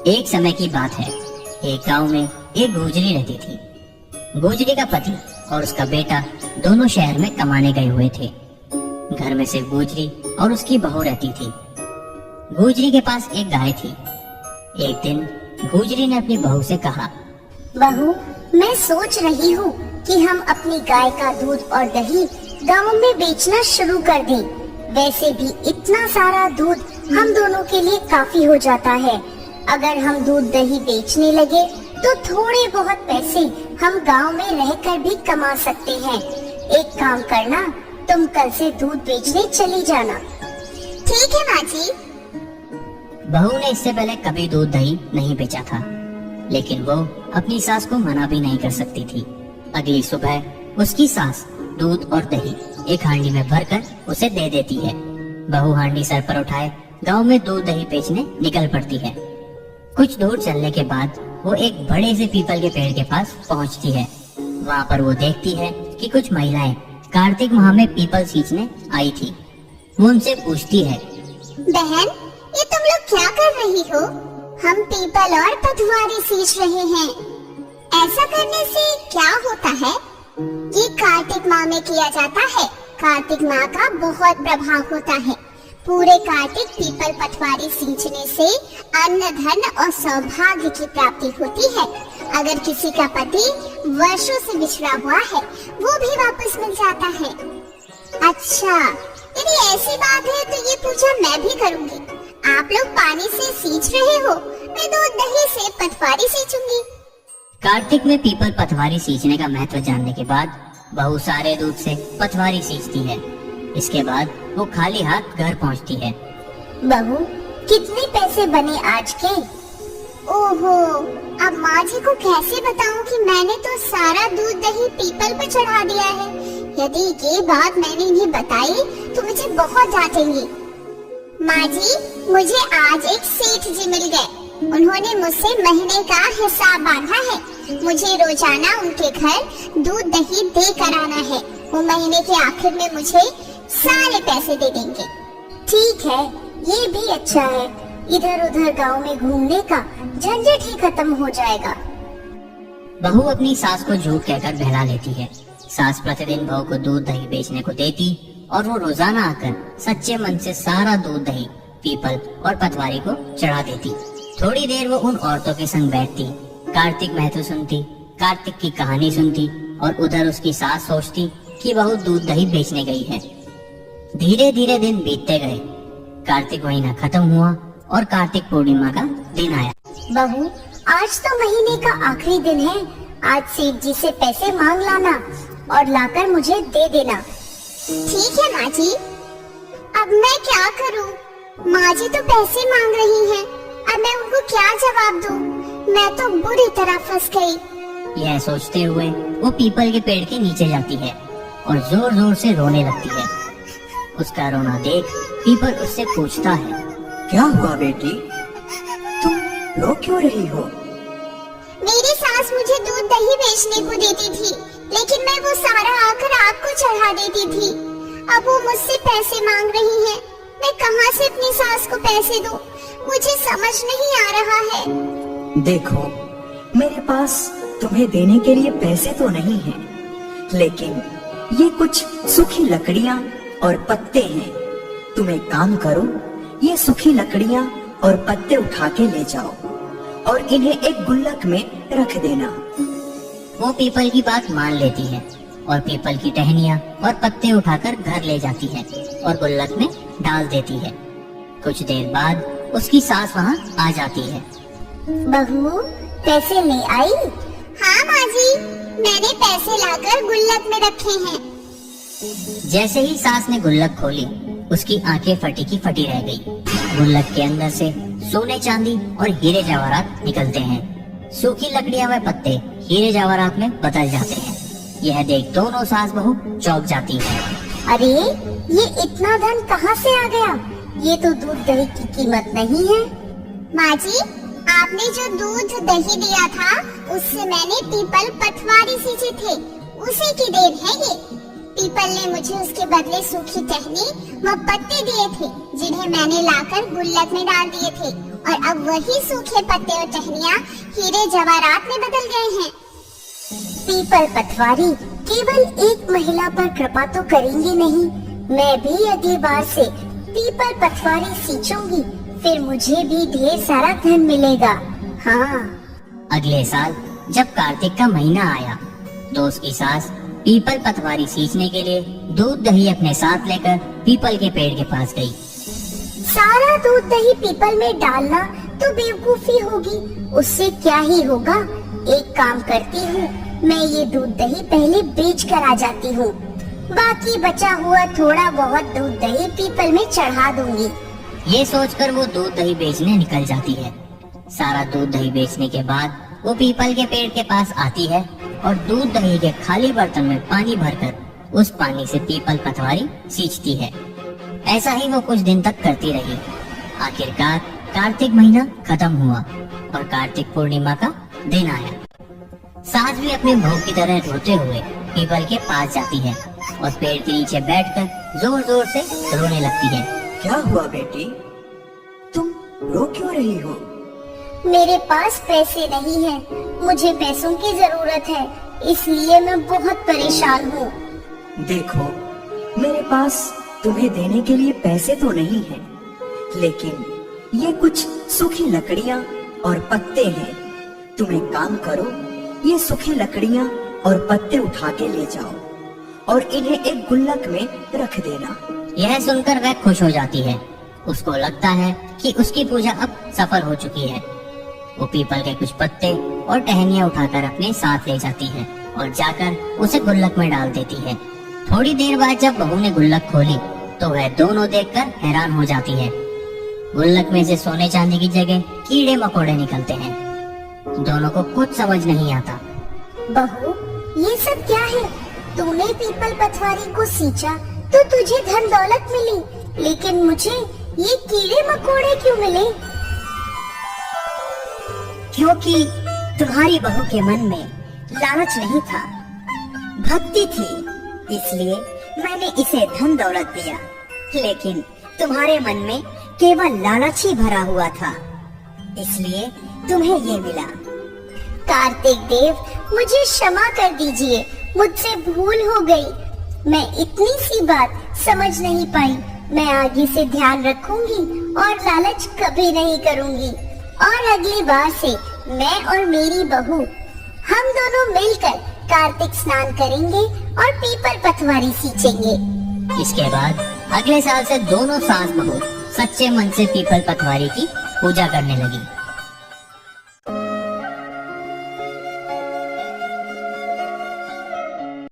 एक समय की बात है, एक गांव में एक गुजरी रहती थी। गुजरी का पति और उसका बेटा दोनों शहर में कमाने गए हुए थे। घर में सिर्फ गुजरी और उसकी बहू रहती थी। गुजरी के पास एक गाय थी। एक दिन गुजरी ने अपनी बहू से कहा, बहू, मैं सोच रही हूँ कि हम अपनी गाय का दूध और दही गाँव में बेचना शुरू कर दें। वैसे भी इतना सारा दूध हम दोनों के लिए काफी हो जाता है। अगर हम दूध दही बेचने लगे तो थोड़े बहुत पैसे हम गांव में रहकर भी कमा सकते हैं। एक काम करना, तुम कल से दूध बेचने चली जाना। ठीक है माँ जी। बहू ने इससे पहले कभी दूध दही नहीं बेचा था, लेकिन वो अपनी सास को मना भी नहीं कर सकती थी। अगली सुबह उसकी सास दूध और दही एक हांडी में भरकर उसे दे देती है। बहू हांडी सर पर उठाए गांव में दूध दही बेचने निकल पड़ती है। कुछ दूर चलने के बाद वो एक बड़े से पीपल के पेड़ के पास पहुंचती है। वहाँ पर वो देखती है कि कुछ महिलाएं कार्तिक माह में पीपल सींचने आई थी। वो उनसे पूछती है, बहन, ये तुम लोग क्या कर रही हो? हम पीपल और पटवारी सींच रहे हैं। ऐसा करने से क्या होता है? ये कार्तिक माह में किया जाता है। कार्तिक माह का बहुत प्रभाव होता है। पूरे कार्तिक पीपल पटवारी सींचने से अन्न, धन और सौभाग्य की प्राप्ति होती है। अगर किसी का पति वर्षों से बिछड़ा हुआ है, वो भी वापस मिल जाता है। अच्छा, यदि ऐसी बात है तो ये पूजा मैं भी करूँगी। आप लोग पानी से सींच रहे हो, मैं दूध दही से पटवारी सींचूंगी। कार्तिक में पीपल पटवारी सींचने का महत्व जानने के बाद बहू सारे दूध से पटवारी सींचती है। इसके बाद वो खाली हाथ घर पहुंचती है। बहू, कितने पैसे बने आज के? ओहो, अब माँ जी को कैसे बताऊं कि मैंने तो सारा दूध दही पीपल पर चढ़ा दिया है। यदि ये बात मैंने इन्हें बताई तो मुझे बहुत डांटेंगी। माँ जी, मुझे आज एक सेठ जी मिल गए। उन्होंने मुझसे महीने का हिसाब बांधा है। मुझे रोजाना उनके घर दूध दही दे कर आना है। वो महीने के आखिर में मुझे सारे पैसे दे देंगे। ठीक है, ये भी अच्छा है। इधर उधर गांव में घूमने का झंझट ही खत्म हो जाएगा। बहू अपनी सास को झूठ कहकर बहला लेती है। सास प्रतिदिन बहू को दूध दही बेचने को देती और वो रोजाना आकर सच्चे मन से सारा दूध दही पीपल और पटवारी को चढ़ा देती। थोड़ी देर वो उन औरतों के संग बैठती, कार्तिक महत्व सुनती, कार्तिक की कहानी सुनती और उधर उसकी सास सोचती कि बहू दूध दही बेचने गई है। धीरे धीरे दिन बीतते गए। कार्तिक महीना खत्म हुआ और कार्तिक पूर्णिमा का दिन आया। बहू, आज तो महीने का आखिरी दिन है। आज सेठ जी से पैसे मांग लाना और लाकर मुझे दे देना। ठीक है माँ जी। अब मैं क्या करूँ? माँ जी तो पैसे मांग रही हैं। अब मैं उनको क्या जवाब दूँ? मैं तो बुरी तरह फंस गई। यह सोचते हुए वो पीपल के पेड़ के नीचे जाती है और जोर जोर से रोने लगती है। उसका रोना देख पीपल उससे पूछता है, क्या हुआ बेटी, तुम रो क्यों रही हो? मेरी सास मुझे दूध दही बेचने को देती थी, लेकिन मैं वो सारा आकर आपको चढ़ा देती थी। अब वो मुझसे पैसे मांग रही है। मैं कहाँ से अपनी सास को पैसे दूं? मुझे समझ नहीं आ रहा है। देखो, मेरे पास तुम्हें देने के लिए पैसे तो नहीं हैं, लेकिन ये कुछ सूखी लकड़ियाँ और पत्ते हैं। तुम एक काम करो, ये सूखी लकड़ियाँ और पत्ते उठा के ले जाओ और इन्हें एक गुल्लक में रख देना। वो पीपल की बात मान लेती है और पीपल की टहनियाँ और पत्ते उठाकर घर ले जाती है और गुल्लक में डाल देती है। कुछ देर बाद उसकी सास वहाँ आ जाती है। बहू, पैसे ले आई? हाँ माँ जी, मैंने पैसे लाकर गुल्लक में रखे हैं। जैसे ही सास ने गुल्लक खोली, उसकी आंखें फटी की फटी रह गई। गुल्लक के अंदर से सोने चांदी और हीरे जवाहरात निकलते हैं। सूखी लकड़ियां व पत्ते हीरे जवाहरात में बदल जाते हैं। यह देख दोनों सास बहू चौंक जाती है। अरे, ये इतना धन कहाँ से आ गया? ये तो दूध दही की कीमत नहीं है। माँ जी, आपने जो दूध दही दिया था, उससे मैंने पीपल पटवारी सींचे थे। उसी की देन है ये। पीपल ने मुझे उसके बदले सूखी टहनी व पत्ते दिए थे, जिन्हें मैंने लाकर गुल्लक में डाल दिए थे और अब वही सूखे पत्ते और टहनियाँ हीरे जवाहरात में बदल गए हैं। पीपल पतवारी केवल एक महिला पर कृपा तो करेंगे नहीं, मैं भी अगली बार से पीपल पतवारी सींचूंगी, फिर मुझे भी ढेर सारा धन मिलेगा। हाँ। अगले साल जब कार्तिक का महीना आया तो उसकी सास पीपल पतवारी सींचने के लिए दूध दही अपने साथ लेकर पीपल के पेड़ के पास गई। सारा दूध दही पीपल में डालना तो बेवकूफी होगी, उससे क्या ही होगा। एक काम करती हूँ, मैं ये दूध दही पहले बेच कर आ जाती हूँ, बाकी बचा हुआ थोड़ा बहुत दूध दही पीपल में चढ़ा दूंगी। ये सोचकर वो दूध दही बेचने निकल जाती है। सारा दूध दही बेचने के बाद वो पीपल के पेड़ के पास आती है और दूध दही के खाली बर्तन में पानी भरकर उस पानी से पीपल पतवारी सींचती है। ऐसा ही वो कुछ दिन तक करती रही। आखिरकार कार्तिक महीना खत्म हुआ और कार्तिक पूर्णिमा का दिन आया। सास भी अपने बहू की तरह रोते हुए पीपल के पास जाती है और पेड़ के नीचे बैठकर जोर जोर से रोने लगती है। क्या हुआ बेटी, तुम रो क्यों रही हो? मेरे पास पैसे नहीं है, मुझे पैसों की जरूरत है, इसलिए मैं बहुत परेशान हूँ। देखो, मेरे पास तुम्हें देने के लिए पैसे तो नहीं है, लेकिन ये कुछ सूखी लकड़ियाँ और पत्ते हैं। तुम एक काम करो, ये सूखी लकड़ियाँ और पत्ते उठा के ले जाओ और इन्हें एक गुल्लक में रख देना। यह सुनकर वह खुश हो जाती है। उसको लगता है कि उसकी पूजा अब सफल हो चुकी है। वो पीपल के कुछ पत्ते और टहनियाँ उठाकर अपने साथ ले जाती है और जाकर उसे गुल्लक में डाल देती है। थोड़ी देर बाद जब बहू ने गुल्लक खोली तो वह दोनों देखकर हैरान हो जाती है। गुल्लक में से सोने चांदी की जगह कीड़े मकोड़े निकलते हैं। दोनों को कुछ समझ नहीं आता। बहू, ये सब क्या है? तूने पीपल पतवारी को सींचा तो तुझे धन दौलत मिली, लेकिन मुझे ये कीड़े मकोड़े क्यों मिले? क्योंकि तुम्हारी बहू के मन में लालच नहीं था, भक्ति थी, इसलिए मैंने इसे धन दौलत दिया। लेकिन तुम्हारे मन में केवल लालच ही भरा हुआ था, इसलिए तुम्हें ये मिला। कार्तिक देव, मुझे क्षमा कर दीजिए, मुझसे भूल हो गई। मैं इतनी सी बात समझ नहीं पाई। मैं आगे से ध्यान रखूंगी और लालच कभी नहीं करूंगी। और अगली बार से मैं और मेरी बहू हम दोनों मिलकर कार्तिक स्नान करेंगे और पीपल पतवारी सींचेंगे। इसके बाद अगले साल से दोनों सास बहू सच्चे मन से पीपल पतवारी की पूजा करने लगी।